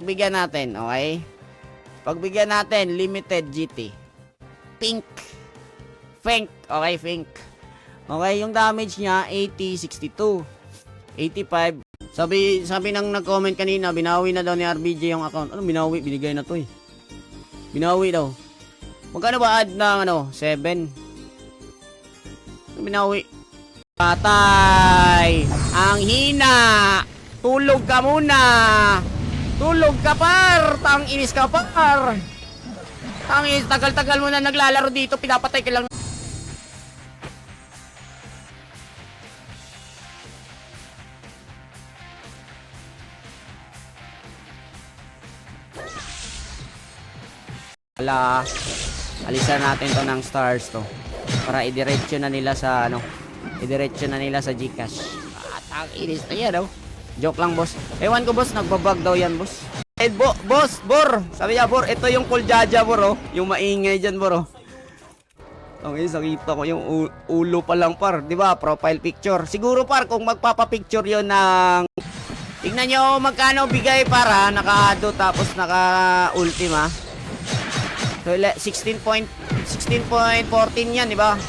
Bigyan natin, okay? Pagbigyan natin, limited GT. Pink. Fink. Okay, Fink. Okay, yung damage niya, 80, 62, 85. Sabi nang nag-comment kanina, binawi na daw ni RBJ yung account. Ano binawi? Binigay na to eh. Binawi daw. Magkano ba add ng 7? Ano binawi? Patay! Ang hina! Tulog ka muna! Tulog ka par! Tang-inis ka par! Tang-inis, tagal-tagal mo na naglalaro dito, pinapatay ka lang. Wala, alisan natin to ng stars to para idiretso na nila sa idiretso na nila sa GCash. Tang-inis na yan, oh. Joke lang, boss. Ewan ko, boss, nagbabag daw yan, boss. Boss, Bor. Sabi niya, Bor, ito yung Kuljaja, Bor, oh. Yung maingay dyan, Bor, oh. Okay, nakita ko yung ulo pa lang, par. Diba? Profile picture. Siguro, par, kung magpapapicture yon ng... Tignan nyo magkano bigay para naka-ado tapos naka-ultima. So, 16.14 yan, diba?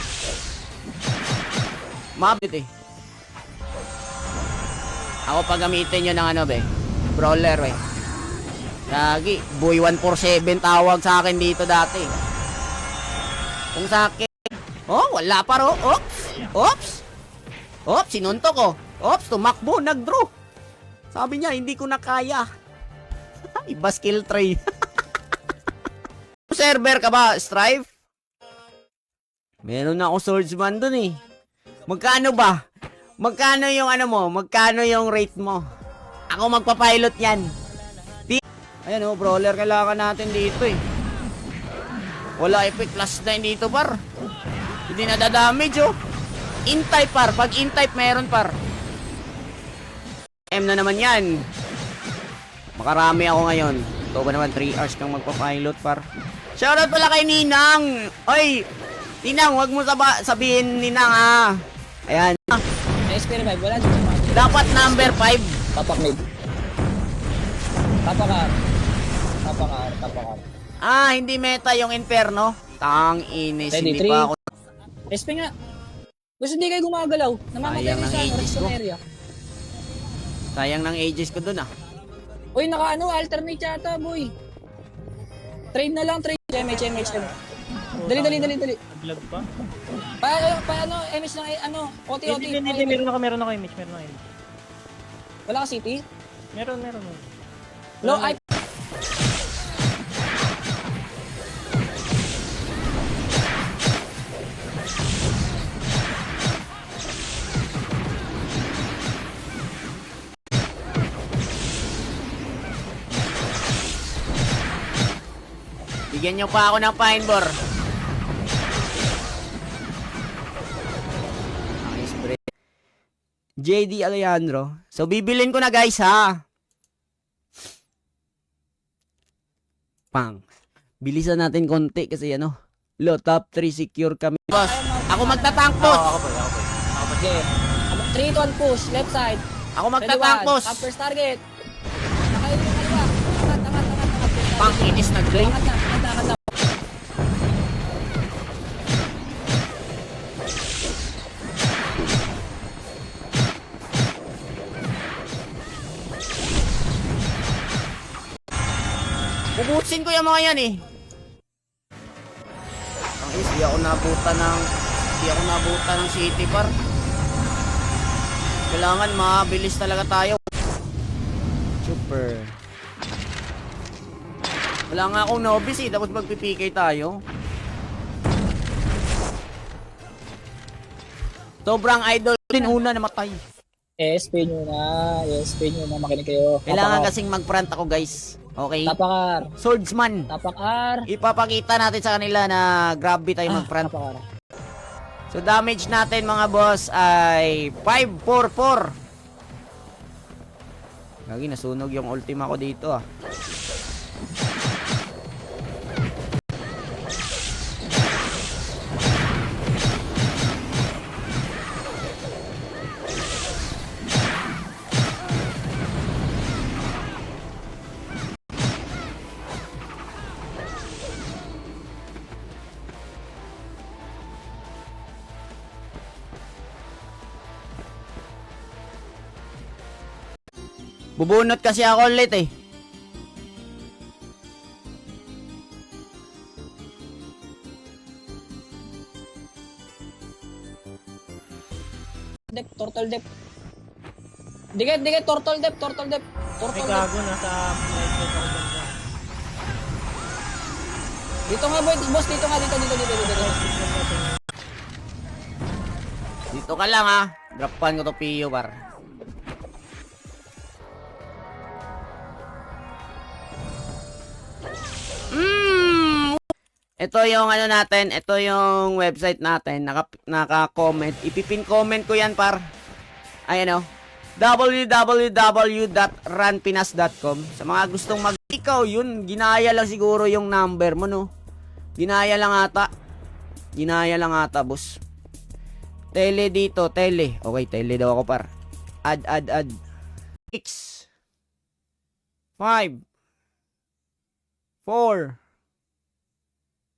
Mabit eh. Ako pag gamitin nyo ng be, brawler eh. Lagi, boy 147 tawag sa akin dito dati. Kung sa akin, oh, wala pa ro. Oops, sinuntok ko. Oops, tumakbo, nag-draw. Sabi niya, hindi ko na kaya. Iba skill tree. Server ka ba, Strive? Meron na ako swordsman dun eh. Magkano ba? Magkano yung mo? Magkano yung rate mo? Ako magpapilot yan. Ayan oh, brawler kailangan natin dito eh. Wala epic plus 9 dito par. Hindi nadadamage oh. In-type par. Pag in-type meron par. M na naman yan. Makarami ako ngayon. Ito ba naman 3 hours kang magpapilot par. Shoutout pala kay Ninang. Oy, Ninang, wag mo sabihin Ninang ah. Ayan. SP5, wala. Dapat number 5. Tapak mid. Tapakar. Ah, hindi meta yung Inferno. Tang-inis, hindi 23. pa ako. SP nga. Gusto hindi kayo gumagalaw. Namamatay Sayang na ng siya. ages ko. Area. Sayang ng ages ko dun ah. Uy, alternate yata, boy. Trade na lang, trade. MH. Dali. Vlog pa? Paano, MH lang, OT. Hindi, meron ako image, Wala ka city? Meron. Low, ay. Bigyan nyo pa ako ng pine bor. Nice break. JD Alejandro. So, bibilin ko na guys ha. Pang. Bilisan natin konti kasi top 3 secure kami. Boss, ako magtatank push. Ako pa. Okay. 3 to 1 push, left side. Ako magtatank push. Top first target. Nakain yung kaliwa. Angat. Pang inis na blink. Angat na. Bubusin ko yung mga yan eh. Ang di ako nabutan ng city par. Kailangan mabilis talaga tayo. Super. Wala nga akong novice eh, tapos magpipikay tayo. Sobrang idol din una namatay. ESP nyo na, makinig kayo. Kailangan kasing mag-front ako guys. Okay? Tapakar. Swordsman. Tapakar. Ipapakita natin sa kanila na grabe tayo mag-front. Tapakar. So damage natin mga boss ay 544. Lagi nasunog yung ultima ko dito ah. Bubunot kasi ako ulit eh. Dep, turtle dep. Dikit, turtle dep. May Turtle dep. gago nasa light ko ako banda. Dito nga, boy. Boss, dito nga. Dito. Dito ka lang ha. Dropan ko to Pio par. Ito yung ano natin, ito yung website natin, naka-comment. Ipipin comment ko yan par. Ayan o. www.ranpinas.com. Sa mga gustong ikaw yun, ginaya lang siguro yung number mo no. Ginaya lang ata, boss. Tele dito, tele. Okay, tele daw ako par. Add. 6 5 4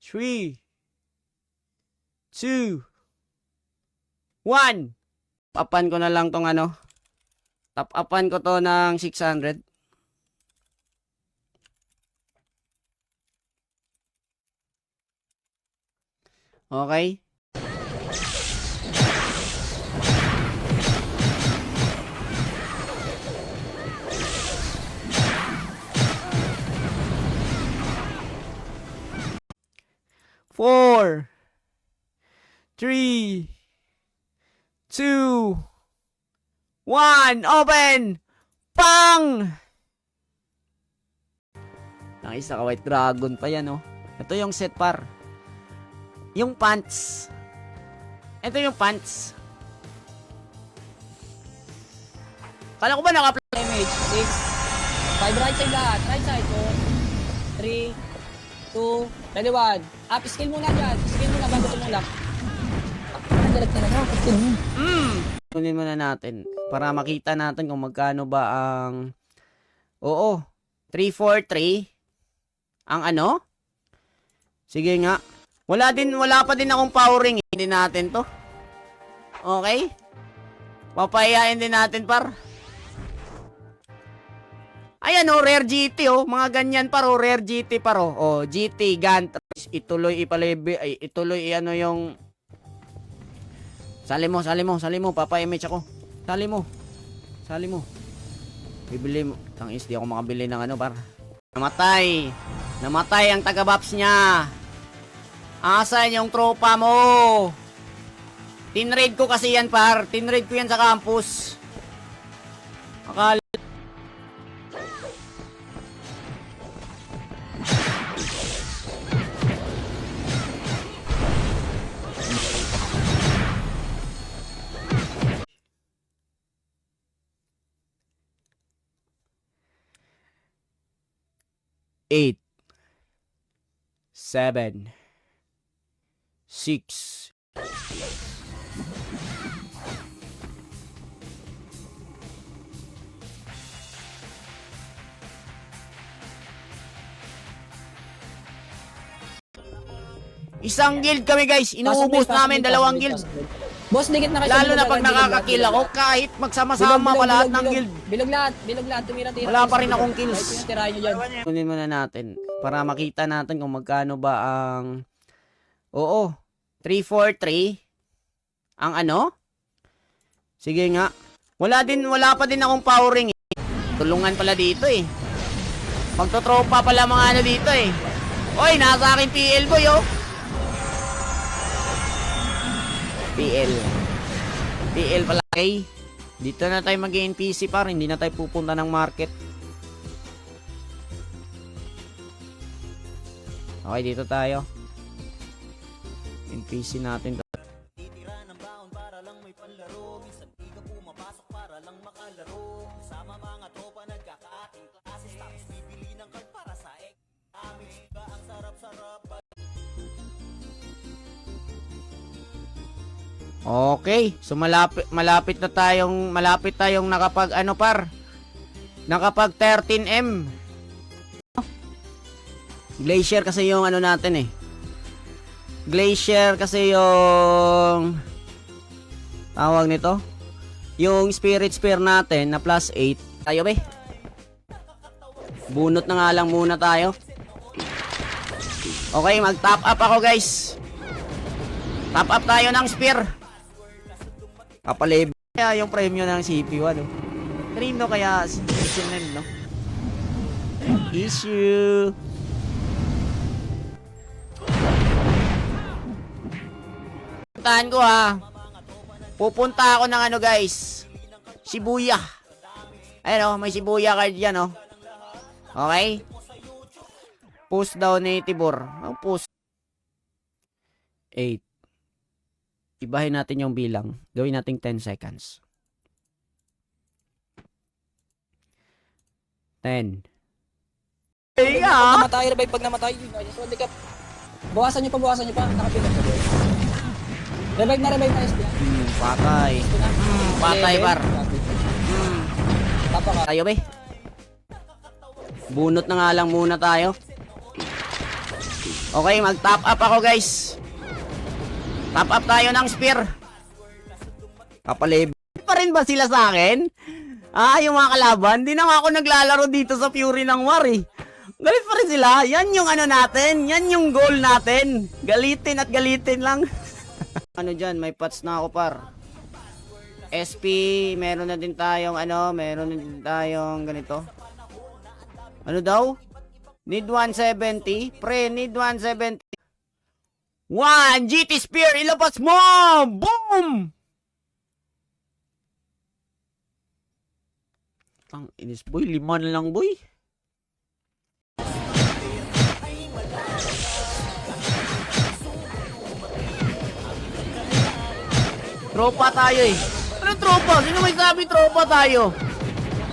3 2 1. Tapan ko na lang tong ano. Tapapan ko to ng 600. Okay. Four, 3, 2, 1, open! Pang! Ang isa ka white dragon pa yan, oh. Ito yung set par. Yung pants. Ito yung pants. Kala ko ba naka Damage. 6. 5 right side lahat. Right side. 4, 3, 2, ready 1. Up, skill muna dyan. Skill muna bago tumulak. Nagalag talaga. Skill mo. Kunin muna natin para makita natin kung magkano ba ang oo 343 ang ano. Sige nga, wala pa din akong powering. Hindi natin to. Okay, papayain din natin par. Ayan oh, rare GT oh, mga ganyan par oh, rare GT par oh, GT Gantries. Ituloy ano yung Sali mo, papa-image ako. Sali mo. Bibili mo. Tangis, di ako makabili ng ano, par. Namatay ang taga-baps niya. Asan yung tropa mo? Tinraid ko kasi yan, par. Tinraid ko yan sa campus. Akala. Eight, 7, 6. Isang guild kami guys, inuubos namin dalawang guild. Boss, dikit na kayo. Lalo na pag nakakakill ako, kahit magsama-sama pa lahat ng guild. Bilog lahat, tumira-tira. Wala pa rin akong kills. Tirahin nyo dyan. Kunin muna natin para makita natin kung magkano ba ang oo 343 ang ano. Sige nga, wala pa din akong powering eh. Tulungan pala dito eh. Magtotropa pala mga ano dito eh. Oy, nasa akin PL boy oh. PL pala. Okay, dito na tayo mag-NPC par, hindi na tayo pupunta ng market. Okay, dito tayo. NPC natin. Titira ng baon para lang may panlaro. Minsan di ka pumapasok para lang makalaro. Sama mga tropa nagkakaating klases. Tapos bibili ng card para sa amin. Ba ang sarap-sarap. Okay, so malapit tayong nakapag ano par. Nakapag 13M. Glacier kasi yung ano natin eh. Glacier kasi yung tawag nito. Yung spirit spear natin na +8. Tayo be. Bunot na nga lang muna tayo. Okay, mag-top up ako guys. Top up tayo ng spear. Kapalib. Kaya yung premium ng CPU, ano? Trino kaya SNL, no? Issue. Puntahan ko ha. Pupunta ako ng ano guys. Shibuya. Ayun oh, may Shibuya card yan oh. Okay? Push daw ni Tibor. Oh, push. 8. Ibahin natin yung bilang. Gawin natin 10 seconds. 10. Hey, Pag namatay, revive pag namatay. Just one decap. Bawasan nyo pa. Nakapilit ka doon. Revive na SP. Patay. Patay par. Tapa ka. Tayo be. Bunot na nga lang muna tayo. Okay, mag-top up ako guys. Top up tayo ng spear. Kapalib. Pa rin ba sila sa akin? Yung mga kalaban. Di na nga ako naglalaro dito sa Fury ng War eh. Galit pa rin sila. Yan yung ano natin. Yan yung goal natin. Galitin at galitin lang. Ano dyan? May pots na ako par. SP. Meron na din tayong ano. Meron na din tayong ganito. Ano daw? Need 170. Pre, need 170. 1 GT Spear. Ilabas mo! Boom! Ang inis boy. 5 na lang boy. Tropa tayo eh. Ano tropa? Sino may sabi tropa tayo?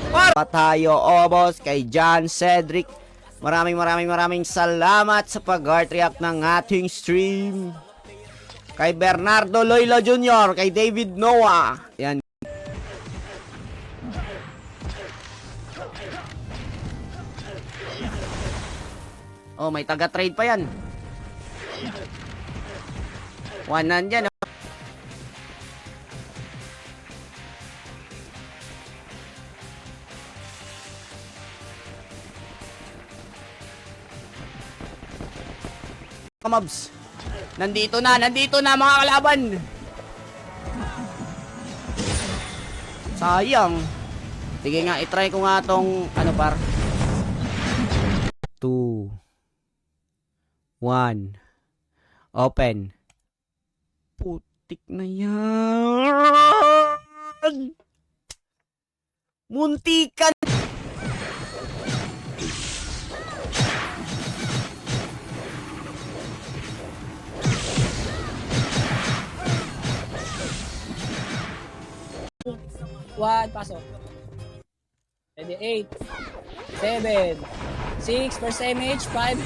Tropa tayo, boss, kay John Cedric. Maraming salamat sa pag-heart react ng ating stream. Kay Bernardo Loilo Jr., kay David Noah. Yan. Oh, may taga-trade pa yan. 1 nandyan. Mobs. Nandito na mga kalaban. Sayang. Sige nga, itry ko nga tong ano par. 2 1 Open. Putik na yan. Muntikan. One, pasok. Ready, 8, 7, 6, first image, 5,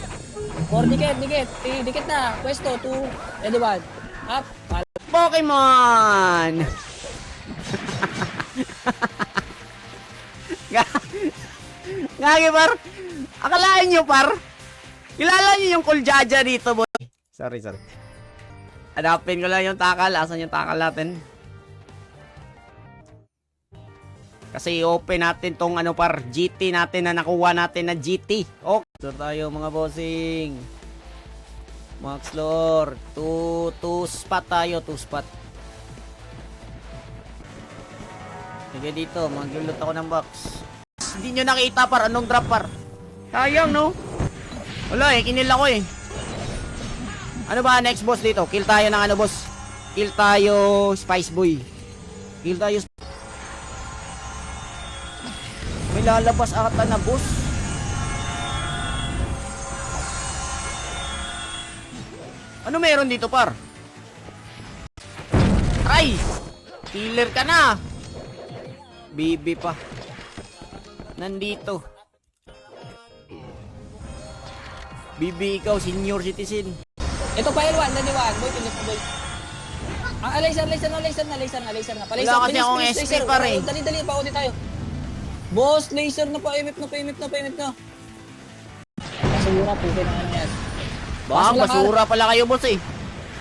4, dikit, 3, dikit na, pwesto, 2, ready, 1, up, Pokemon! Ngagi par, akalain nyo par, kilala nyo yung Kuljaja dito boy. Sorry. Adapin ko lang yung takal, asan yung takal natin? Kasi open natin tong ano par, GT natin na nakuha natin na GT. Okay. So tayo mga bossing. Max Lord. 2 spot tayo, 2 spot. Sige dito, maglulot ako ng box. Hindi nyo nakita par, anong drop par? Sayang no? Wala eh, kinil ako eh. Ano ba next boss dito? Kill tayo ng ano boss? Kill tayo Spice Boy. Kill tayo. May lalabas ata na boss. Ano meron dito par? Ay! Killer ka na! BB pa. Nandito. BB ikaw, senior citizen. ito pa L1, ready, 1, boy, pinip mo boy. Laser na. Wala kasi akong SP par eh. Dali, paunti tayo. Boss, laser na pa, emip na. Basura, puti na ano yan. Baka basura pala kayo boss eh.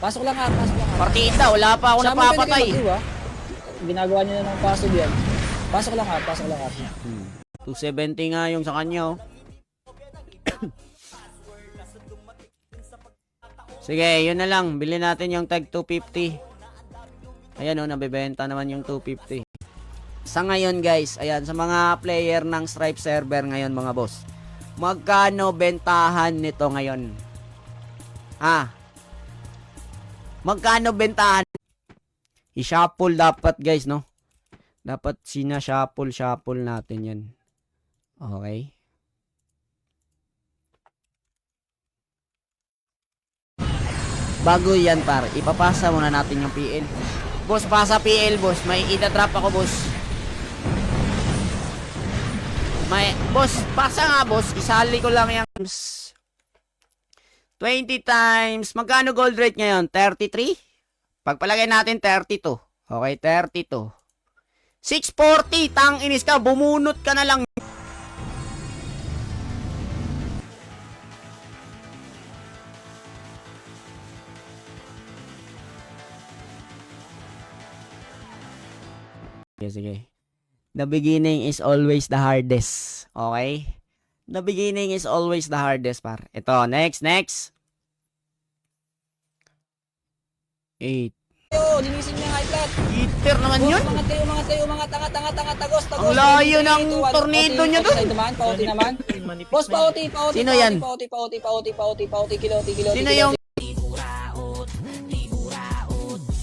Pasok lang. Partida, wala pa ako napapatay. Ginagawa niyo na ng passive yan. Pasok lang. 270 nga yung sa kanya oh. Sige, yun na lang. Bili natin yung tag 250. Ayan o, nabibenta naman yung 250. Sa ngayon guys, ayan, sa mga player ng Stripe server ngayon mga boss. Magkano bentahan nito ngayon? Magkano bentahan? I-shuffle dapat guys, no? Dapat sina-shuffle natin yan. Okay. Bago yan par, ipapasa muna natin yung PL. Boss, pasa PL boss. May ida-drop ako boss. Boss, pasa nga boss. Isali ko lang yung 20 times. Magkano gold rate ngayon? 33? Pagpalagay natin 32. Okay, 32. 640. Tang inis ka. Bumunot ka na lang. Sige. The beginning is always the hardest. Okay? The beginning is always the hardest, par. Ito, next. 8. Yo, linisin mo yung high flat. Heater naman yun. Mga tanga, tagos. Ang layo ng tornado niya dun. Pauti naman. Manipis Boss, na pauti. Sino yan? Pauti, kilo. Sino yung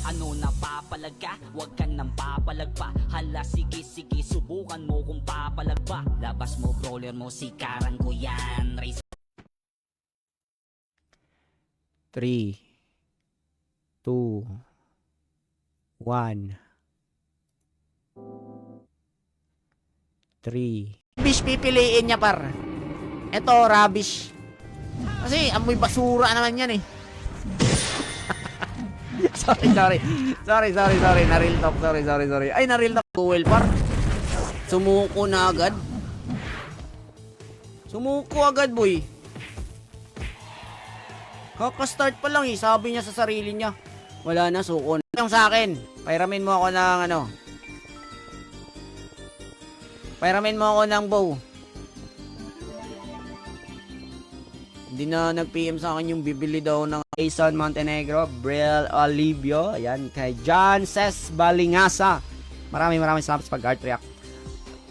Ano napapalag ka? Huwag ka nang papalag pa. Hala sige, subukan mo kung papalag pa. Labas mo brawler mo, sikaran ko yan. Race 3, 2, 1, 3. Rubbish pipiliin niya par. Ito, rubbish. Kasi amoy basura naman yan eh. sorry. Na-real talk. Sorry. Ay, na-real talk. Duel par. Sumuko na agad. Sumuko agad, boy. Kaka-start pa lang eh. Sabi niya sa sarili niya. Wala na, suko na. Yung sa akin, pairamin mo ako ng Pairamin mo ako ng bow. Hindi na nag-PM sa akin yung bibili daw ng Jason Montenegro, Briel Olivio, ayan, kay John Ses Balingasa. Maraming salamat sa pag-art react.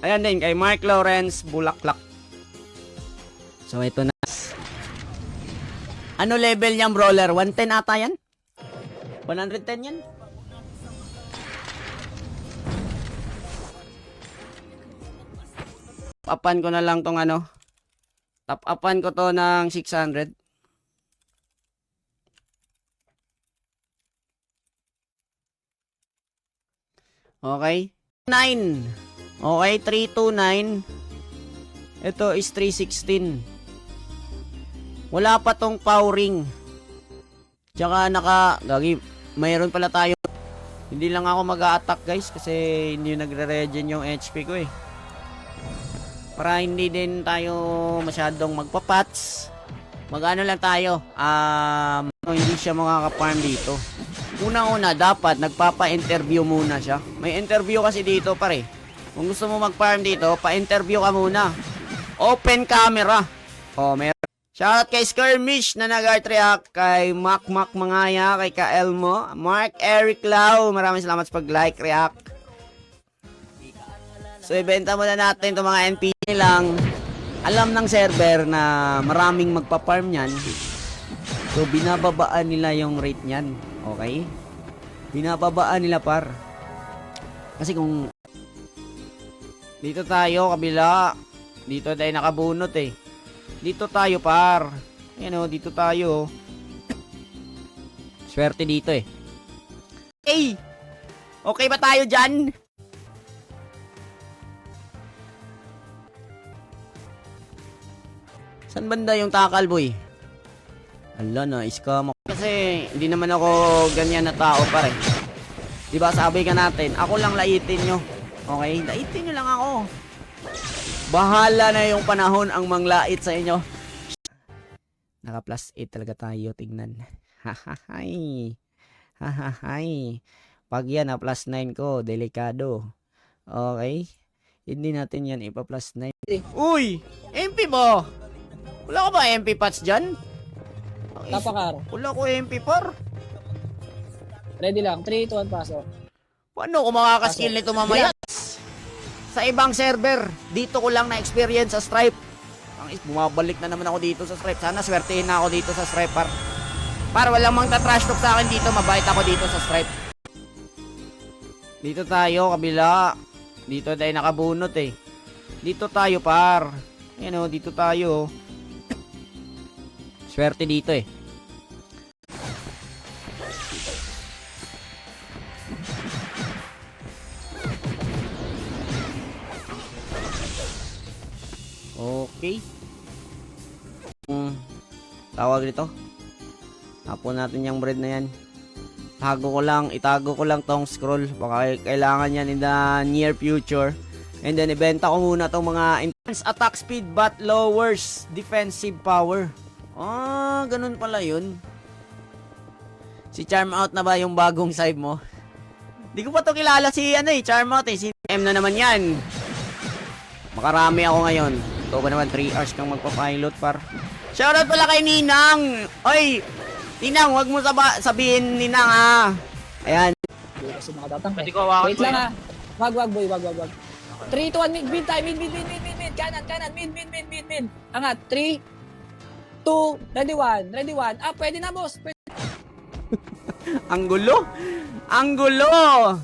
Ayan din, kay Mark Lawrence Bulaklak. So, ito na. Ano level niyang brawler? 110 ata yan? 110 yan? Top-upan ko na lang tong Top-upan ko to ng 600. Okay. 9. Okay, 329. Ito is 316. Wala pa tong powering. Tsaka mayroon pala tayo. Hindi lang ako mag-a-attack guys kasi hindi nagre-regen yung HP ko eh. Para hindi din tayo masyadong magpa-pats. Mag-ano lang tayo. Hindi siya makaka-farm dito. Una-una, dapat nagpapa-interview muna siya. May interview kasi dito pare. Kung gusto mo mag-farm dito, pa-interview ka muna. Open camera. Meron. Shoutout kay Skirmish na nag-art react, kay Mac Mangaya, kay Kaelmo, Mark Eric Lau. Maraming salamat sa pag-like, react. So, ibenta muna natin itong mga NPC lang. Alam ng server na maraming magpa-farm yan. So, binababaan nila yung rate niyan. Okay? Binababaan nila par. Kasi kung dito tayo, kabila. Dito tayo nakabunot eh. Dito tayo par. Ayan o, dito tayo. Swerte dito eh. Hey! Okay ba tayo dyan? San banda yung takal boy? Ala na, scam ako. Kasi hindi naman ako ganyan na tao pare. Diba sabi ka natin, ako lang laitin nyo. Okay? Laitin nyo lang ako. Bahala na yung panahon ang manglait sa inyo. Naka plus 8 talaga tayo, tignan. Hahahay. Pag yan na plus 9 ko, delikado. Okay? Hindi natin yan ipa plus 9. Uy! MP mo! Wala ko ba MP patch dyan? Tapakar. Wala ko MP par. Ready lang. 3, 2, 1, pasok. Paano ko makakaskill nito mamaya? Sa ibang server, dito ko lang na-experience sa Stripe. Bumabalik na naman ako dito sa Stripe. Sana swertehin na ako dito sa Stripe par. Para walang mang trash talk sa akin dito, mabait ako dito sa Stripe. Dito tayo, kabila. Dito tayo nakabunot eh. Dito tayo par. Ayan o, dito tayo. Swerte dito eh. Okay. Tawag dito. Tapon natin yung bread na yan. Itago ko lang tong scroll. Baka kailangan yan in the near future. And then ibenta ko muna tong mga intense attack speed but lowers defensive power. Ah, ganun pala yun. Si Charm Out na ba yung bagong side mo? Di ko pa to kilala si Charm Out eh. Si M na naman yan. Makarami ako ngayon. Ito ko naman 3 hours kang magpa-pilot par. Shoutout pala kay Ninang. Oy, Ninang, wag mo sabihin Ninang ah. Ayan. Hindi kasi makatatang. Pwede ko hawakan Wait mo lang yan. ah. Wag boy, wag. 3, 2, 1, mid tayo. Mid. Kanan. Mid. Angat. 3, 2, ready 1. Ah, pwede na boss. Ang gulo.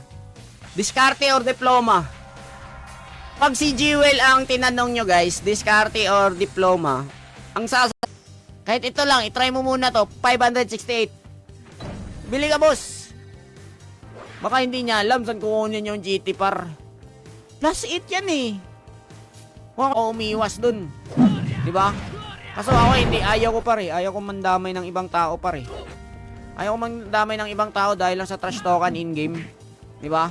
Diskarte or diploma? Pag si Jewel ang tinanong nyo guys, diskarte or diploma, ang kahit ito lang, itry mo muna to, 568. Bili ka boss. Baka hindi niya alam saan kukunin yung GT par. Plus 8 yan eh. Huwag ako umiwas dun. Diba? Kaso ako hindi, ayaw ko pare. Ayaw ko mandamay ng ibang tao pare. Ayaw ko mandamay ng ibang tao dahil lang sa trash talkan in-game. Diba?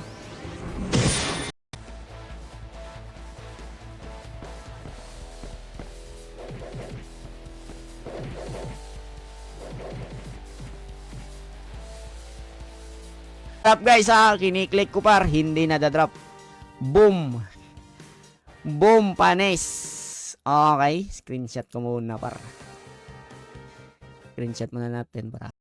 Drop guys ha, kiniklik ko par, hindi nadadrop. Boom. Boom, panis. Okay, screenshot ko muna par. Screenshot muna natin para.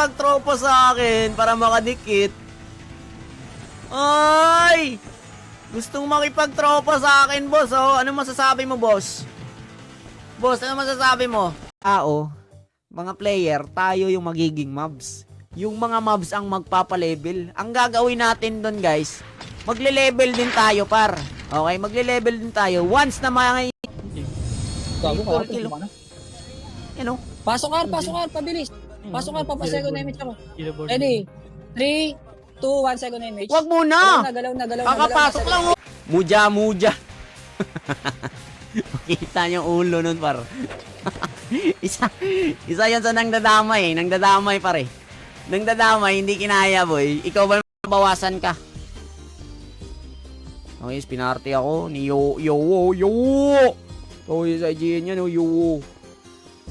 Pagtropa sa akin para makadikit. Ay! Gustong makipagtropa sa akin, boss. Oh, ano masasabi mo, boss? Boss, ano masasabi mo? Mga player, tayo yung magiging mobs. Yung mga mobs ang magpapa-level. Ang gagawin natin doon, guys, magle-level din tayo, par. Okay, magle-level din tayo. Once na mga Gago ka. you know, Pasok ar, pabilis. Pasok ar, papasecond na image ako. Killboard. Ready? 3, 2, 1, second image. wag muna. Galaw na. Kakapasok lang. Oh. Muja. Makita niyo ulo nun, par. isa yan sa nangdadamay. Nangdadamay, pare. Nangdadamay, hindi kinaya, boy. Ikaw ba mabawasan ka? Okay, pinarty ako ni Yo. Oh, sa IGN niya, no, Yo.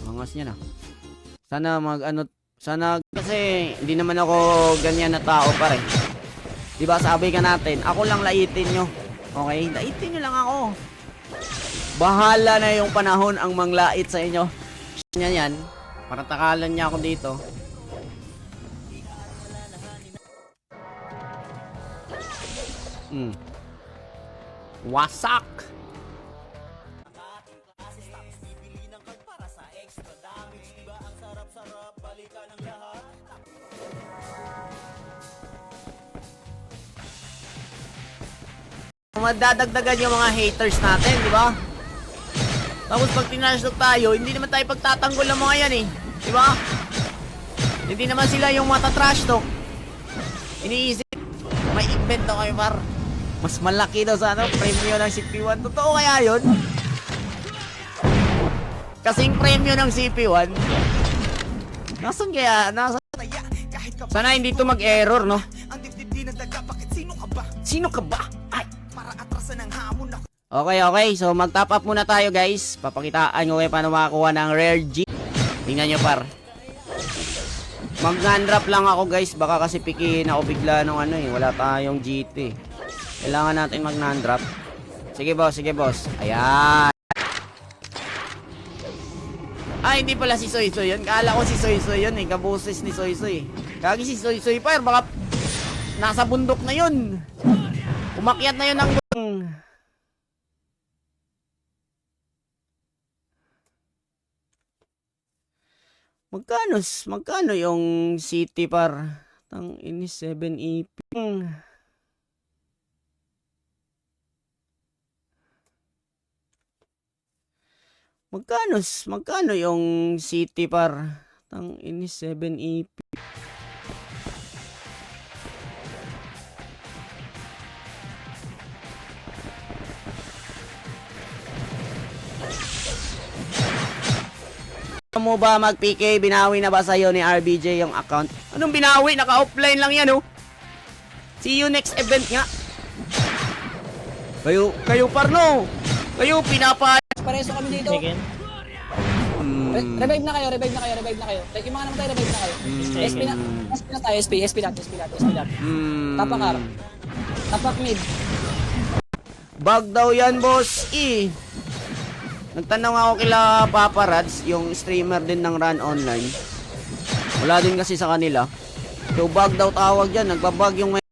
Angas niya na. Sana kasi hindi naman ako ganyan na tao pare. Diba sabi ka natin, ako lang laitin nyo. Okay, laitin nyo lang ako. Bahala na yung panahon ang manglait sa inyo. Yan, paratakalan niya ako dito. Wasak! Madadagdagan yung mga haters natin, di ba? Tapos pag tinashlock tayo, hindi naman tayo pagtatanggol ng mga yan eh. Di ba? Hindi naman sila yung matatrash talk. Iniisip, may invento kayo par. Mas malaki daw sa premyo ng CP1. Totoo kaya yun? Kasing premyo ng CP1. Nasaan kaya? Sana hindi to mag-error, no? Ang dibdib di nagdaga, bakit sino ka ba? Sino ka ba? Ay! Para atrasan ng hamon ako. Okay. So mag-top up muna tayo, guys. Papakitaan ko kayo paano makakuha ng rare G. Tingnan nyo, par. Mag-non-drop lang ako, guys. Baka kasi pikihin ako bigla nung ano eh. Wala tayong GT. Kailangan natin mag-non-drop. Sige, boss. Ayan. Hindi pala si Soy Soy yun. Kala ko si Soy Soy yun eh. Kabusis ni Soy Soy. Kagi si Soy Soy pa. Baka nasa bundok na yun. Umakyat na yun ng... Magkano yung city par? Tang ini 7 EP. Magkano yung city par? Tang ini 7 EP. Mo ba mag-PK? Binawi na ba sa'yo ni RBJ yung account? Anong binawi? Naka-offline lang yan, oh. See you next event nga. Kayo parno. Kayo Pareso kami dito. Second. Revive na kayo. Like, yung mga naman tayo, revive na kayo. SP na tayo, SP lahat. Tapakar. Tapak mid. Bug daw yan, boss. Nagtanong ako kila Paparads, yung streamer din ng Run Online. Wala din kasi sa kanila. So bug daw tawag dyan, nagbabug yung may...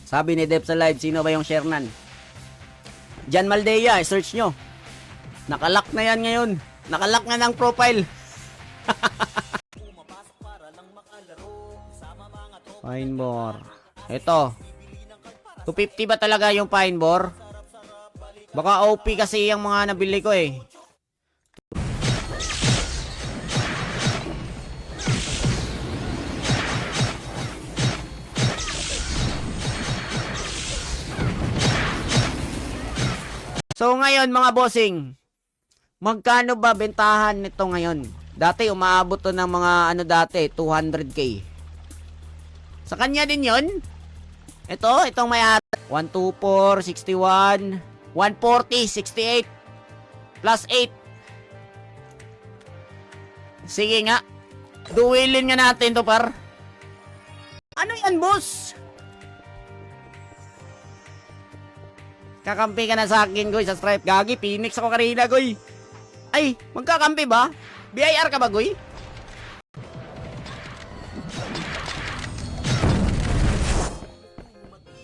Sabi ni Dep sa live, sino ba yung Shernan? Jan Maldea, search nyo. Nakalock na yan ngayon. Nakalock na ng profile. Pine Bor. Ito. 250 ba talaga yung Pine Bor? Baka OP kasi yung mga nabili ko eh. So ngayon mga bossing, magkano ba bentahan nito ngayon? Dati umaabot to ng mga 200k. Sa kanya din yon. Itong may 124, 61, 140, 68, plus 8. Sige nga. Duwilin nga natin to, par. Ano yan, boss? Kakampi ka na sa akin, goy, sa stripe. Gagi, Phoenix ako kanina, goy. Ay, magkakampi ba? BIR ka ba, goy?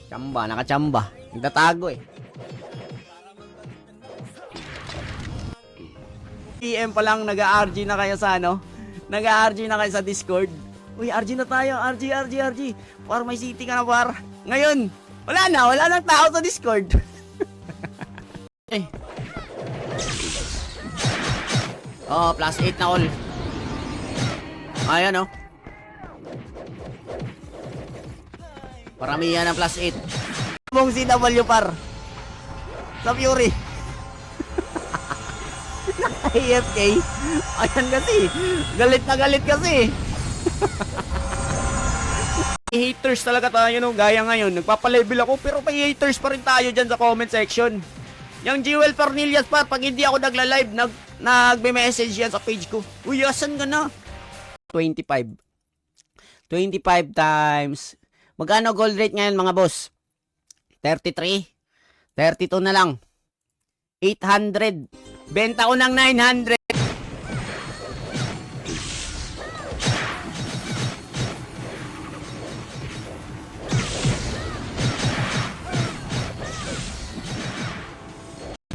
Chamba, nakachamba. Nagtatago eh. PM pa lang, nag-RG na kayo sa ano? Nag-RG na kayo sa Discord. Uy, RG na tayo. RG. Par, may city ka na, par. Ngayon, wala nang tao sa Discord. Oh, plus 8 na all. Ayan, oh. Paramihan ng plus 8. Mong CW, par. Sa Fury. AFK. Ayan kasi. Galit na galit kasi. Haters talaga tayo no. Gaya ngayon. Nagpapalevel ako pero may haters pa rin tayo dyan sa comment section. Yung Jewel Parnillas par. Pag hindi ako nagla-live, nagme-message yan sa page ko. Uy, asan ka na? 25 times. Magkano gold rate ngayon mga boss? 33? 32 na lang. 800. Benta ko ng 900.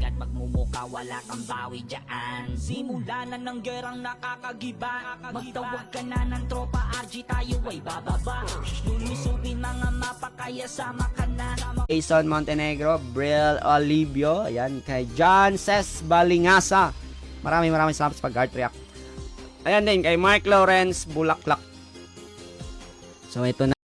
At magmumuka wala kang bawi dyan. Simula na ng gerang nakakagiba. Magtawag ka na ng tropa, RG tayo ay bababa. Lulusubin mga mapa kaya sama ka na. Jason Montenegro, Brill Olivio, ayan, kay John Ses Balingasa. Maraming salamat sa pag-art react. Ayan din, kay Mark Lawrence Bulaklak. So ito na.